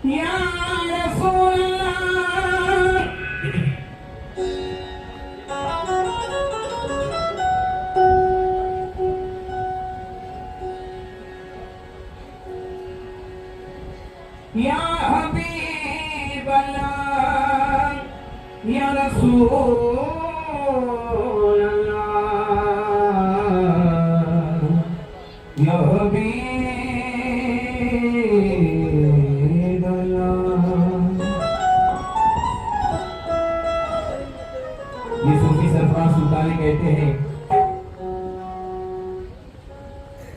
या रसूल या हबीब अल्लाह या रसूल अल्लाह या हबीब अल्लाह। ये सूफी सरफराज सुल्तानी कहते हैं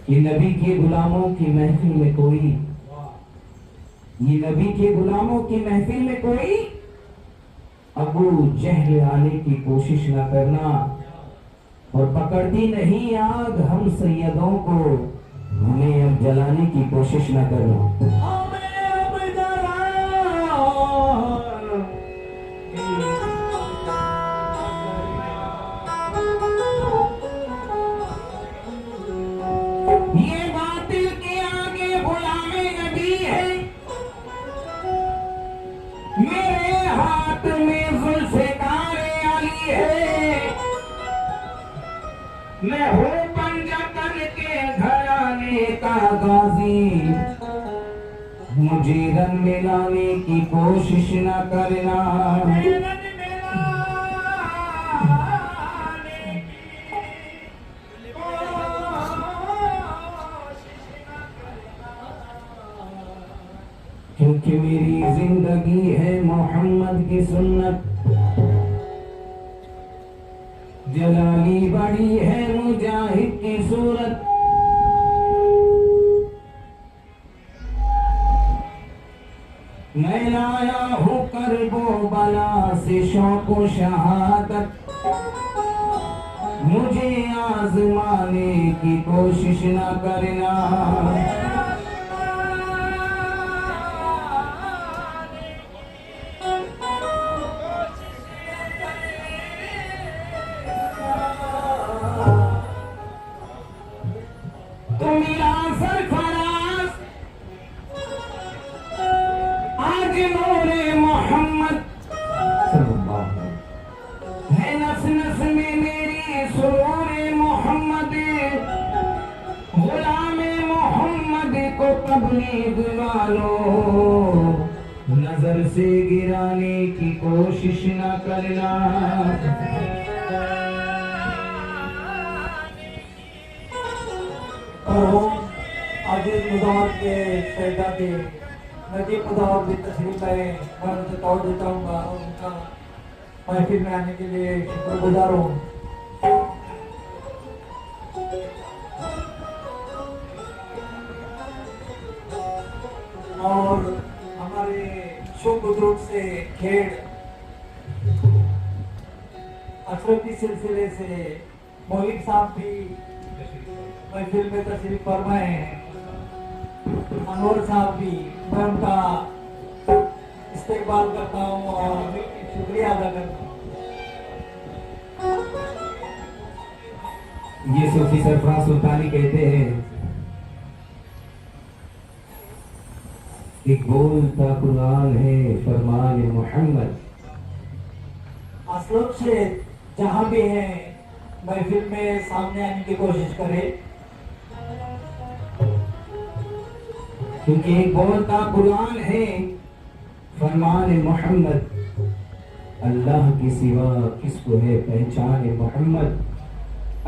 कि नबी के गुलामों की महफिल में कोई, ये नबी के गुलामों की महफिल में कोई अबू जहल आने की कोशिश ना करना, और पकड़ती नहीं आग हम सैयदों को, हमें अब जलाने की कोशिश ना करना। ये बातिल के आगे गुलामे नबी है, मेरे हाथ में जुल्फ़िकारे अली है, मैं हूँ पंजतन के घराने का गाजी, मुझे रन में लाने की कोशिश न करना। क्योंकि मेरी जिंदगी है मोहम्मद की सुन्नत, जलाली बड़ी है मुजाहिद की सूरत, मैं लाया हूँ करबो बला से शौको शहादत, मुझे आजमाने की कोशिश न करना। आज नूरे मोहम्मद है नस नस में मेरी सुरूरे मोहम्मद, गुलामे मोहम्मद को तबलीग वालों नजर से गिराने की कोशिश न करना। अजीज मुदार के शहदा के नजीब मुदार भी तशरीफ लाए, मैं उनसे तौर देता हूँ और उनका महफिल में आने के लिए शुक्रगुजार हूँ। और हमारे शुभ बुजुर्ग से खेड़ अशरफी सिलसिले से मौलिक साहब भी महफिल में तशरीफ फरमाए हैं, अनवर साहब भी, मैं उनका इस्तेकबाल करता हूँ और शुक्रिया अदा करता हूँ। ये सूफी सरफराज सुल्तानी कहते हैं, एक बोलता कुरान है फरमान मोहम्मद। असलम से जहाँ भी है महफिल में सामने आने की कोशिश करें, क्योंकि एक बोलता कुरान है फरमान मोहम्मद, अल्लाह के सिवा किसको है पहचान मोहम्मद।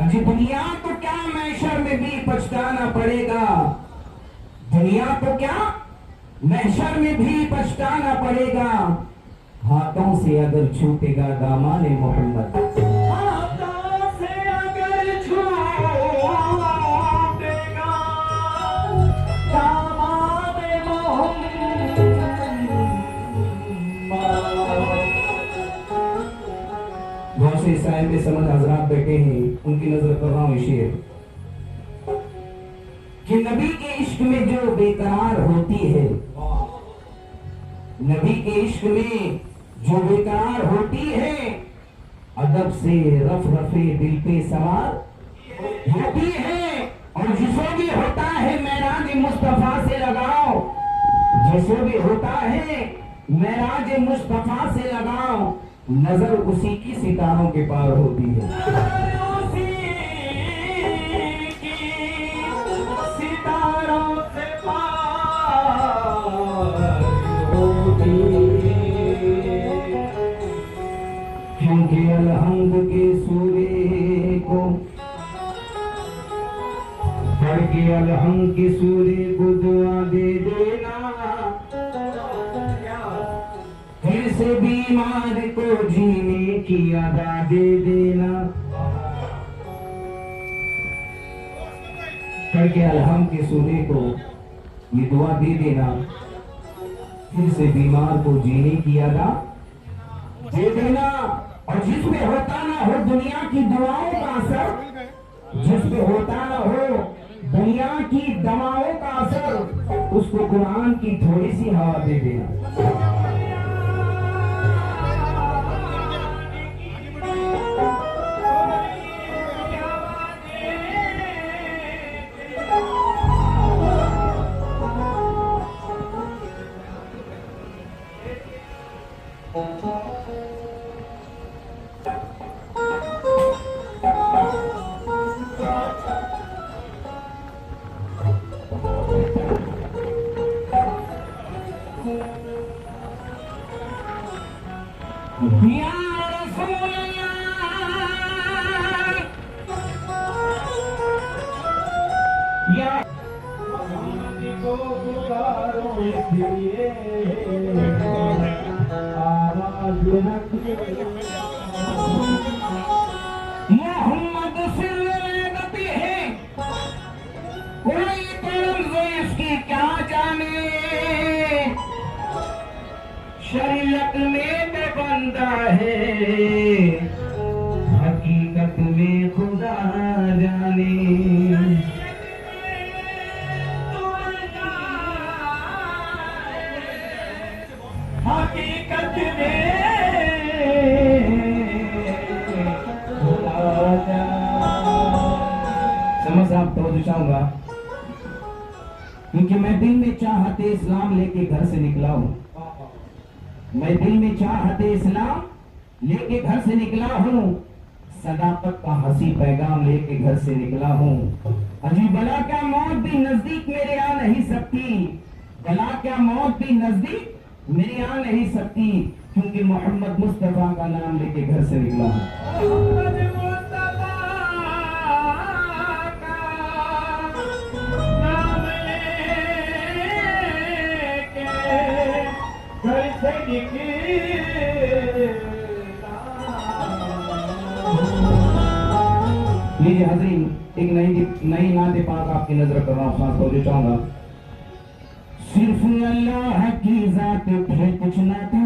अजी दुनिया तो क्या महशर में भी पछताना पड़ेगा, दुनिया तो क्या महशर में भी पछताना पड़ेगा, हाथों से अगर छूटेगा दामान मोहम्मद। बहुत से साहिब समझ हजरात बैठे हैं, उनकी नजर कर रहा हूं शेर कि नबी के इश्क में जो बेकरार होती है, नबी के इश्क में जो बेकरार होती है, अदब से रफ रफे दिल पे सवार होती है। और जिसो भी होता है मेराज मुस्तफा से लगाओ, जिसो भी होता है मेराज मुस्तफा से लगाओ, नजर उसी की सितारों के पार होती है। उसी की सितारों से पार होती है। क्योंकि अलहम्द के सूरे को पढ़ के अलहम्द के सूरे को दुआ दे देना, फिर से बीमार को जीने की अदा दे देना। पढ़ के अलहम्द के सूरे को ये दुआ दे देना, फिर से बीमार को जीने की अदा दे देना। और जिसमें होता ना हो दुनिया की दुआओं का असर, जिसमें होता ना हो दुनिया की दवाओं का असर, उसको कुरान की थोड़ी सी हवा दे देना। या रसूल अल्लाह, या को पुकारो इसलिए आवाज मोहम्मद सिर्रती है, कोई तर्ज इसकी क्या जाने, शरीयत में बंदा है, हकीकत में खुदा जाने। हकीकत में खुदा जाने। समझ आप तो चाहूंगा, क्योंकि मैं दिल में चाहते इस्लाम लेके घर से निकला हूं, मैं दिल में चाहते इस्लाम लेके घर से निकला हूँ, सदाकत का हंसी पैगाम लेके घर से निकला हूँ। अजी बला क्या मौत भी नजदीक मेरे आ नहीं सकती, बला क्या मौत भी नजदीक मेरे आ नहीं सकती, क्योंकि मोहम्मद मुस्तफा का नाम लेके घर से निकला हूँ। लीजिए हज़रीन, एक नई नाते पाक आपकी नजर कर रहा हूँ, खास तौर से चाहूंगा। सिर्फ अल्लाह की जात पे कुछ ना था,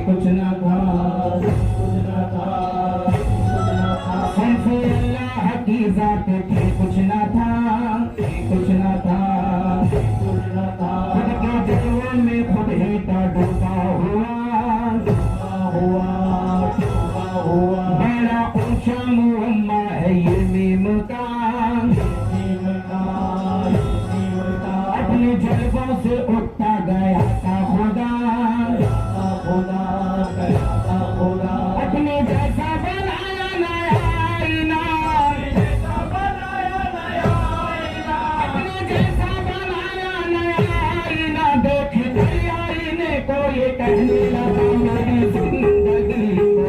कुछ ना था, सिर्फ अल्लाह की जात पे कुछ ना था, कुछ ना था, खुद के दिलों में खुद ही का डूबा हुआ, बड़ा ऊंचा मुअम्मा है ये मीम का, अपने जज्बों से उठता गया था खुदा, अपने जैसा बनाया नया आईना, अपने जैसा बनाया नया आईना, देखते आईने को ये कहने लगा मेरी जिंदगी को,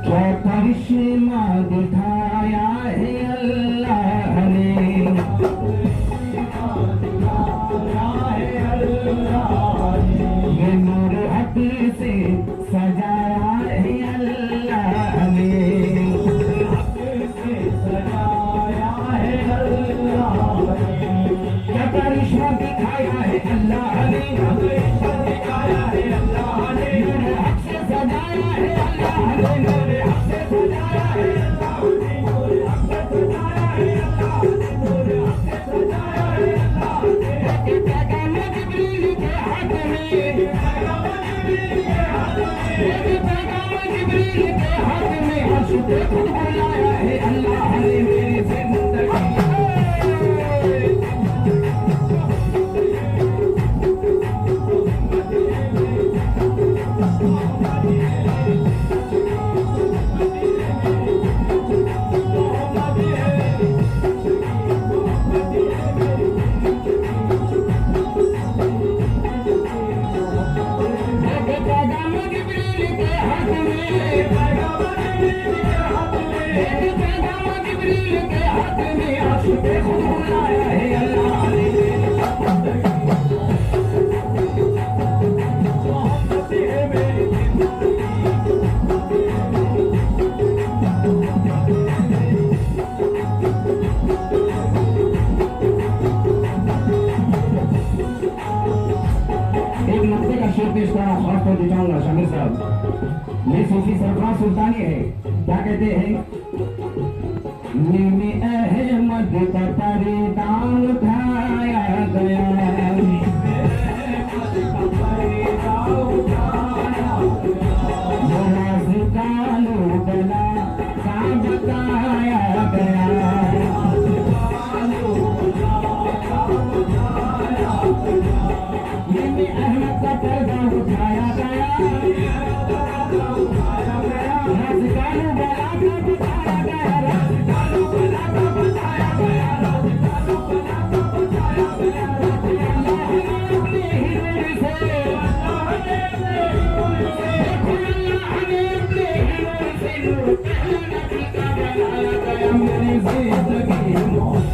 क्या करिश्मा दिखाया है अल्लाह ने, ये नूर हक से सजाया है अल्लाह ने, क्या करिश्मा दिखाया है अल्लाह ने, नूर हक से सजाया है अल्लाह ने, नूर हक से सजाया है अल्लाह ने, नूर हक से सजाया है अल्लाह ने, नूर हक से सजाया है अल्लाह ने। पैगाम जिब्रील के हाथ में, पैगाम जिब्रील के हाथ में, अर्श पे खुद बुलाया है अल्लाह ने मेरी जिंदगी। एक नब्बे का शेर पेश करा, खास तौर पे चाहूंगा शामिर साहब। ये सूफी सरफराज सुल्तानी है। क्या कहते हैं? नीमे अहमद का परिदान उठाया गया, कालो गला सा बताया गया, अहमद का पर्दा उठाया गया, राजकालू बला का बताया गया, राजकालू बला का बताया गया, राजकालू बला का बताया गया। अल्लाह ने अपने ही नूर से, अल्लाह ने अपने ही नूर से, अल्लाह ने अपने ही नूर से नूर पहले नबी का बनाया गया। मेरी जिंदगी मौत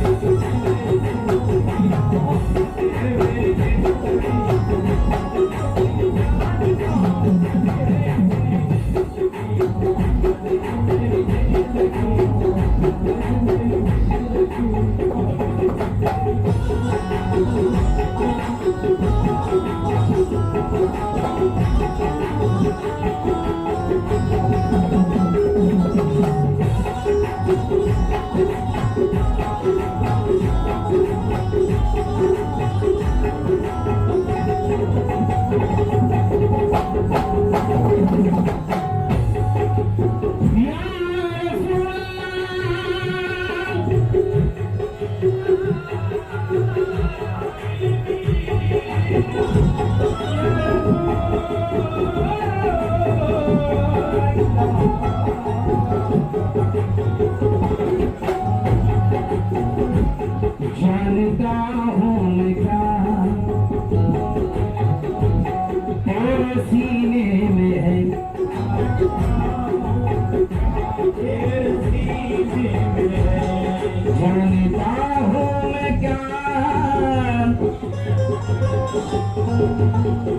जानता हूँ मैं क्या तेरे सीने में है, जानता हूँ मैं क्या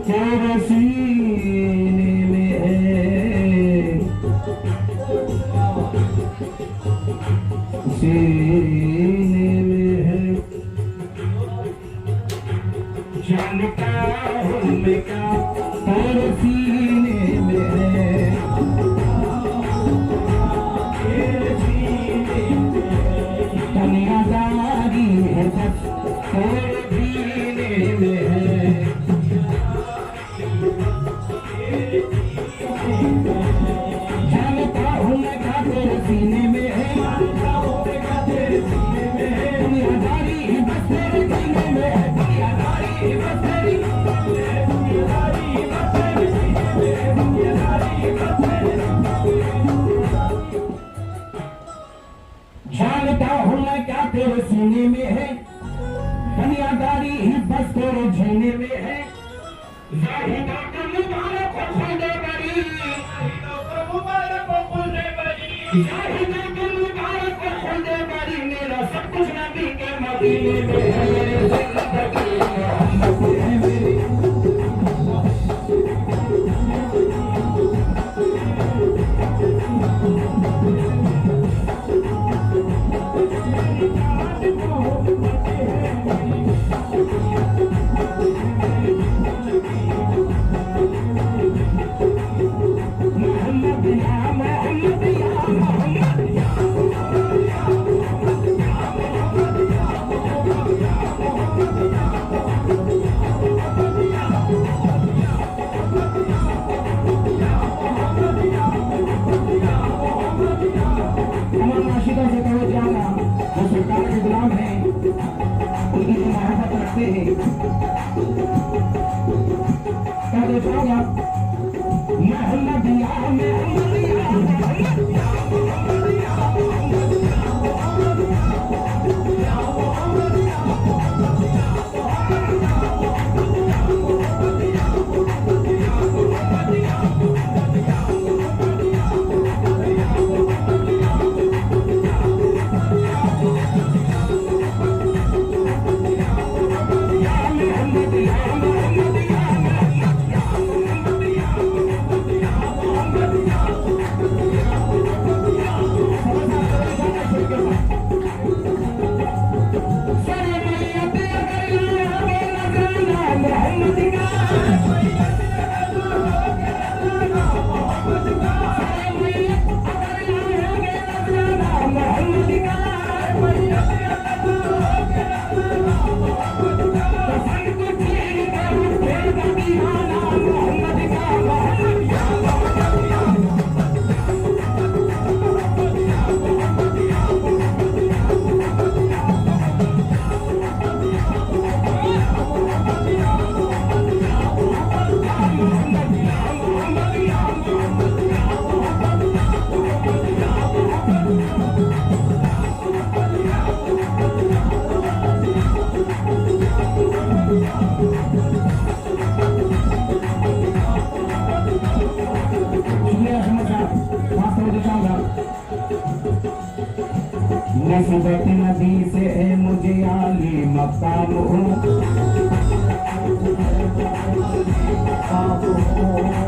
तेरे सीने में है, सीने में है, जानता हूँ मैं क्या तेरे सीने में है, दुनियादारी है बस तेरे सीने में है, जानता हूँ मैं क्या तेरे सीने में है, दुनियादारी ही बस तेरे सीने में है, दुनियादारी ही बस तेरी, दुनियादारी जानता हूं मैं क्या तेरे सीने में है, दुनियादारी ही बस तेरे जीने में है। जाहिदा के मुबारक हो खुदे बरी, जाहिदा के मुबारक हो खुदे बरी, मेरा सब कुछ नबी के मदीने में है। मेरी जिंदगी मोहम्मद है मेरी। सरकार के गुलाम हैं, उनकी जो मोहब्बत रखते हैं, क्या दे जाऊंगा मोहम्मदिया मोहम्मदिया नस्बत नबी से है मुझे आली मकाम हो,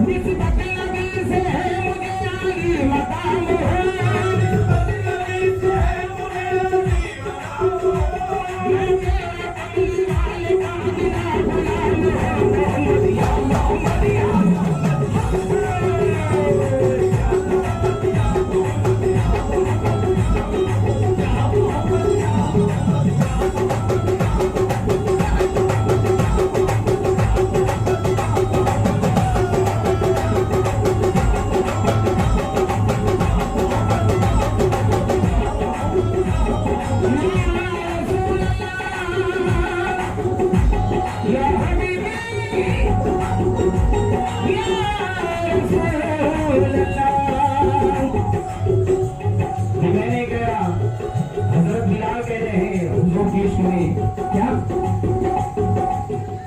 नस्बत नबी से है मुझे आली मकाम हो, क्या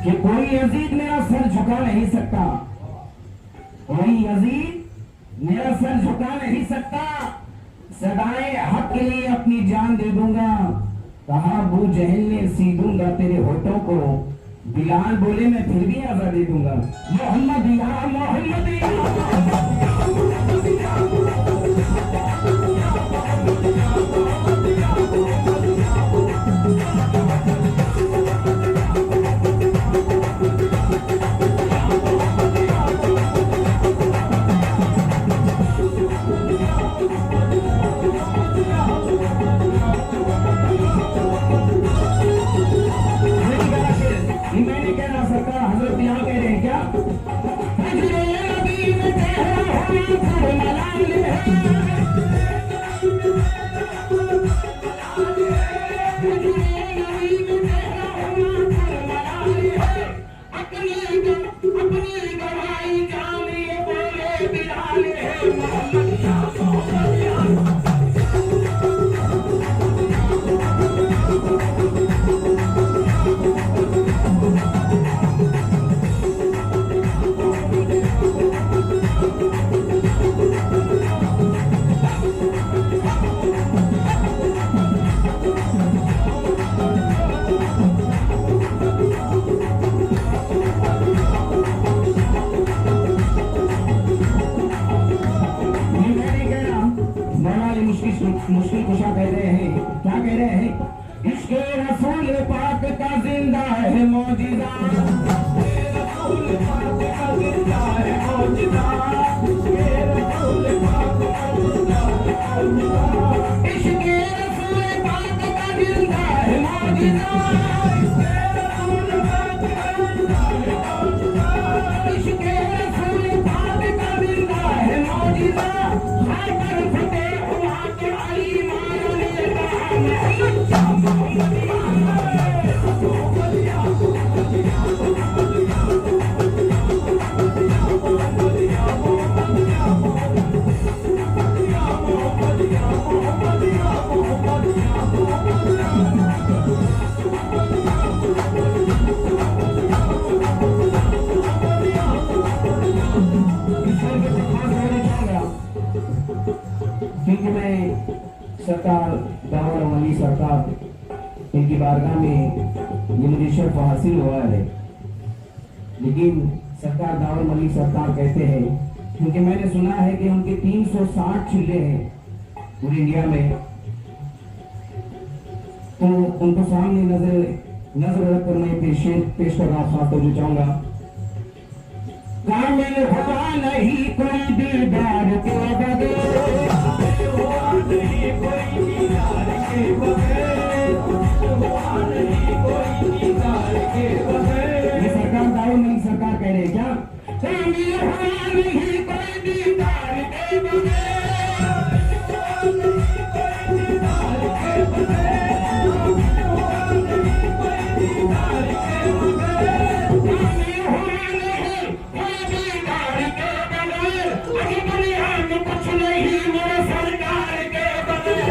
कि कोई यजीद मेरा सर झुका नहीं सकता, कोई यजीद मेरा सर झुका नहीं सकता, सदाए हक के लिए अपनी जान दे दूंगा। कहा अबू जहल ने सीधूंगा तेरे होठों को, बिलाल बोले मैं फिर भी आजादी दूंगा। मोहम्मदिया मोहम्मदिया मैंने कह रहा सरकार हजरत यहाँ कह रहे हैं क्या मुश्किल कुशा कह रहे हैं, क्या कह रहे हैं? इश्क़े रसूल पाक का जिंदा है मौजिज़ा, इश्क़े रसूल पाक का जिंदा है मौजिज़ा, इश्क़े रसूल पाक का जिंदा है मौजिज़ा, इश्क़े रसूल पाक का जिंदा है मौजिज़ा, इश्क़े रसूल पाक का जिंदा है मौजिज़ा, इश्क़े रसूल पाक का जिंदा है मौजिज़ा। खाकर फतेह हुआ कि अली मानो ने कहा मोहम्मद या मोहम्मद या मोहम्मद या मोहम्मद या मोहम्मद या मोहम्मद या मोहम्मद या मोहम्मद या मोहम्मद या मोहम्मद या मोहम्मद या मोहम्मद या मोहम्मद या क्योंकि मैं सरकार दावर वाली सरकार इनकी बारगाह में ये मुझे शर्फ हासिल हुआ है, लेकिन सरकार दावर मलिक सरकार कहते हैं, क्योंकि मैंने सुना है कि उनके 360 चूल्हे हैं पूरी इंडिया में, तो उनको सामने नजर रखकर मैं पेश कर रहा खास तौर चाहूंगा। कामिल हुआ नहीं कोई दीदार के बगैर, हुआ नहीं कोई दीदार के बगैर, हुआ नहीं कोई दीदार के बगैर। ये सरकार दावर मलिक सरकार कह रहे हैं क्या? कामिल हुआ नहीं कोई दीदार के बगैर, हुआ नहीं कोई दीदार के बगैर, हुआ नहीं कोई दीदार के बगैर, कामिल हुआ नहीं कोई दीदार के बगैर, अभी दुनिया में कुछ नहीं मेरे सरकार के बगैर।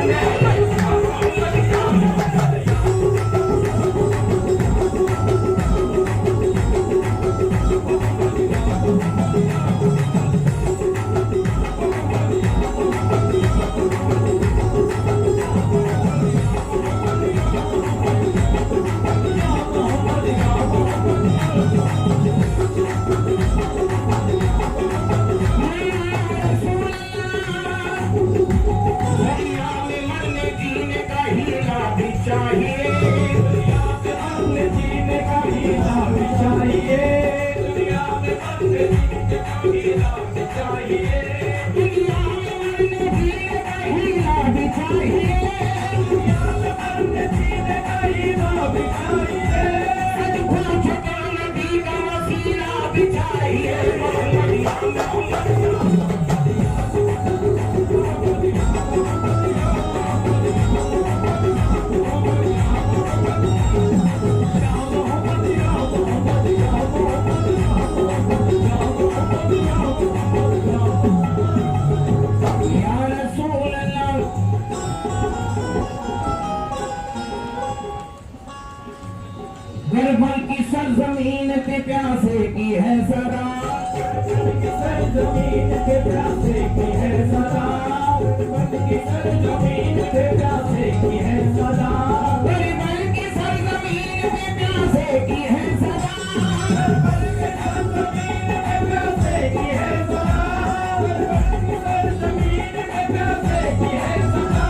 दुनिया में मरने जीने का हीरा भी चाहिए, दुनिया में मरने जीने का हीरा भी चाहिए, दुनिया में मरने जीने का हीरा भी चाहिए, दुनिया में मरने जीने का हीरा भी चाहिए, दुनिया में मरने जीने का हीरा भी चाहिए, सच पूछ के नबी का वसीला भी चाहिए। मोहम्मद या मोहम्मद या रसूल अल्लाह। गरबल की सरजमीन पे प्यासे की है सदा, गरबल की सरजमीन पे प्यासे की है सदा, गरबल की सरजमीन पे प्यासे की है सदा, गरबल की सरजमीन पे प्यासे की है सदा, गरबल की सरजमीन पे प्यासे की है सदा, गरबल की सरजमीन पे प्यासे की है सदा,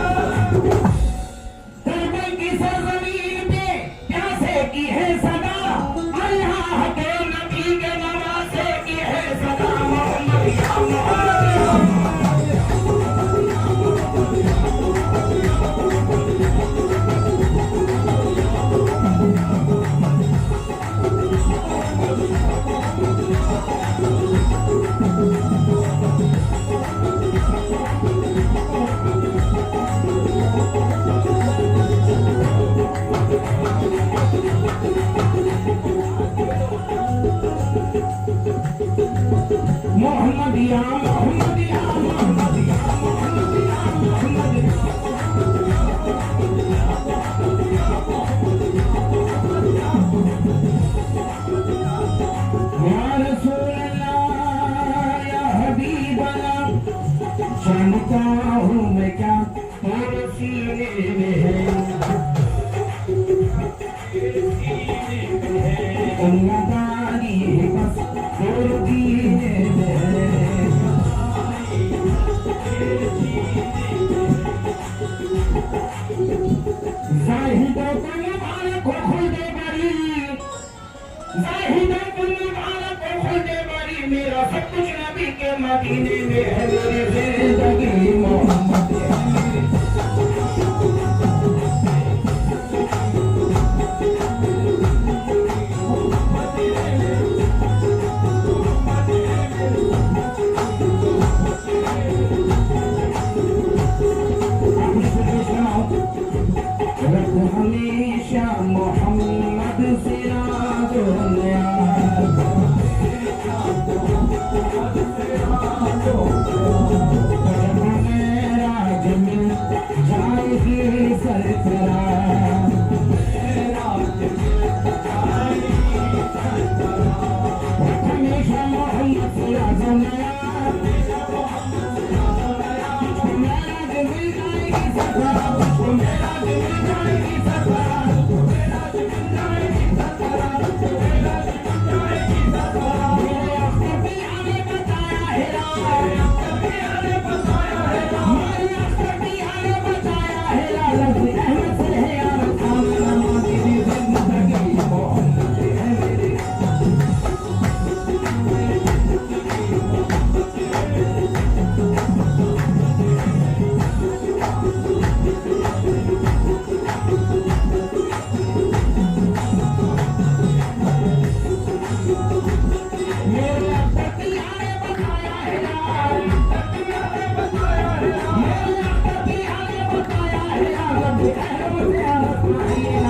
गरबल की सरजमीन पे प्यासे की है सदा, अल्लाह के नबी के नवासे की है सदा। मोहम्मद या मोहम्मद या मोहम्मद या मोहम्मद या मोहम्मद या मोहम्मद या मोहम्मद या रसूल अल्लाह या हबीब अल्लाह, जानता हूँ मैं क्या तेरे सीने में है, दुनियादारी बस तेरे सीने में है। जाहिदों को मुबारक हो खुल्दे बरी, जाहिदों को मुबारक हो खुल्दे बरी, मेरा सब कुछ नबी के मदीने में है, मेरी जिंदगी मोहम्मद है मेरी। रब हमेशा मोहम्मद से राज़ो न्याज़, जब मेराज में जाएगी सरफराज, रब हमेशा मोहम्मद से राज़ो न्याज़, मुझको मेराज मिल जाएगी सरफराज, मुझको मेराज मिल जाएगी सरफराज, मेरे अख्तर ने बताया है राज, मेरे अख्तर ने बताया है राज, अहमद से है यार खाना मेरी जिंदगी मोहम्मद है मेरी। मेरे अख्तर ने बताया है राज, मेरे अख्तर ने बताया है राज, अहमद से यार खाना